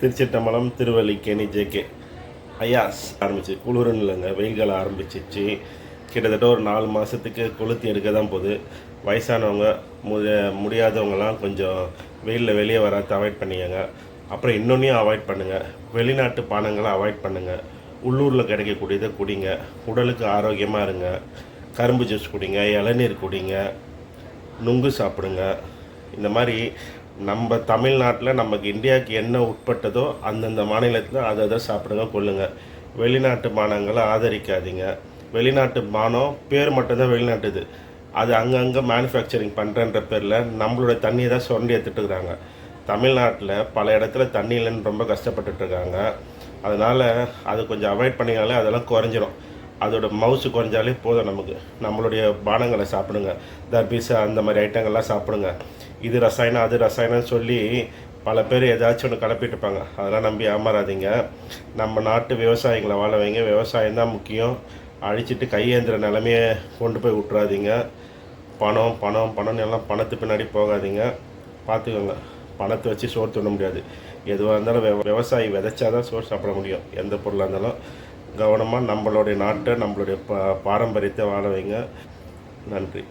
திருச்சிற்றம்பலம், Thiruvallikeni, JK. Ayaz ஆரம்பிச்சு குளிர்னு இல்லைங்க, வெயில் காலம் ஆரம்பிச்சிச்சு. கிட்டத்தட்ட ஒரு 4 மாதத்துக்கு கொளுத்தி எடுக்க தான் போகுது. வயசானவங்க முடியாதவங்கலாம் கொஞ்சம் வெயிலில் வெளியே வராத அவாய்ட் பண்ணிக்கங்க. அப்புறம் இன்னொன்றையும் அவாய்ட் பண்ணுங்கள், வெளிநாட்டு பானங்களை அவாய்ட் பண்ணுங்கள். உள்ளூரில் கிடைக்கக்கூடியதை குடிங்க, உடலுக்கு ஆரோக்கியமாக இருங்க. கரும்பு ஜூஸ் குடிங்க, இளநீர் குடிங்க, நுங்கு சாப்பிடுங்க. இந்த மாதிரி நம்ம தமிழ்நாட்டில் நமக்கு இந்தியாவுக்கு என்ன உட்பட்டதோ அந்தந்த மாநிலத்தில் அதை சாப்பிடுங்க, கொள்ளுங்க. வெளிநாட்டு பானங்களை ஆதரிக்காதீங்க. வெளிநாட்டு பானம் பேர் மட்டும்தான் வெளிநாட்டுது, அது அங்கங்கே மேனுஃபேக்சரிங் பண்ணுறன்ற பேரில் நம்மளோட தண்ணியை தான் சுரண்டி எடுத்துட்டுருக்காங்க. தமிழ்நாட்டில் பல இடத்துல தண்ணி இல்லைன்னு ரொம்ப கஷ்டப்பட்டுட்ருக்காங்க. அதனால் அது கொஞ்சம் அவாய்ட் பண்ணினாலே அதெல்லாம் குறைஞ்சிரும். அதோட மவுசு குறைஞ்சாலே போதும். நம்மளுடைய பானங்களை சாப்பிடுங்க, தர்பீஸா அந்த மாதிரி ஐட்டங்கள்லாம் சாப்பிடுங்க. இது ரசாயனம் அது ரசாயனம்னு சொல்லி பல பேர் ஏதாச்சும் ஒன்று கலப்பிட்டுருப்பாங்க. அதெல்லாம் நம்பி ஏமாறாதீங்க. நம்ம நாட்டு விவசாயிகளை வாழ வைங்க. விவசாயம் தான் முக்கியம். அழிச்சிட்டு கையேந்திர நிலைமையை கொண்டு போய் விட்றாதீங்க. பணம் பணம் பணம்னு எல்லாம் பணத்து பின்னாடி போகாதீங்க. பார்த்துக்கோங்க, பணத்தை வச்சு சோறு தூண்ட முடியாது. எதுவாக இருந்தாலும் விவசாயி விதைச்சா தான் சோறு சாப்பிட முடியும். எந்த பொருளாக இருந்தாலும் கவனமாக நம்மளுடைய நாட்டை, நம்மளுடைய பாரம்பரியத்தை வாழ வைங்க. நன்றி.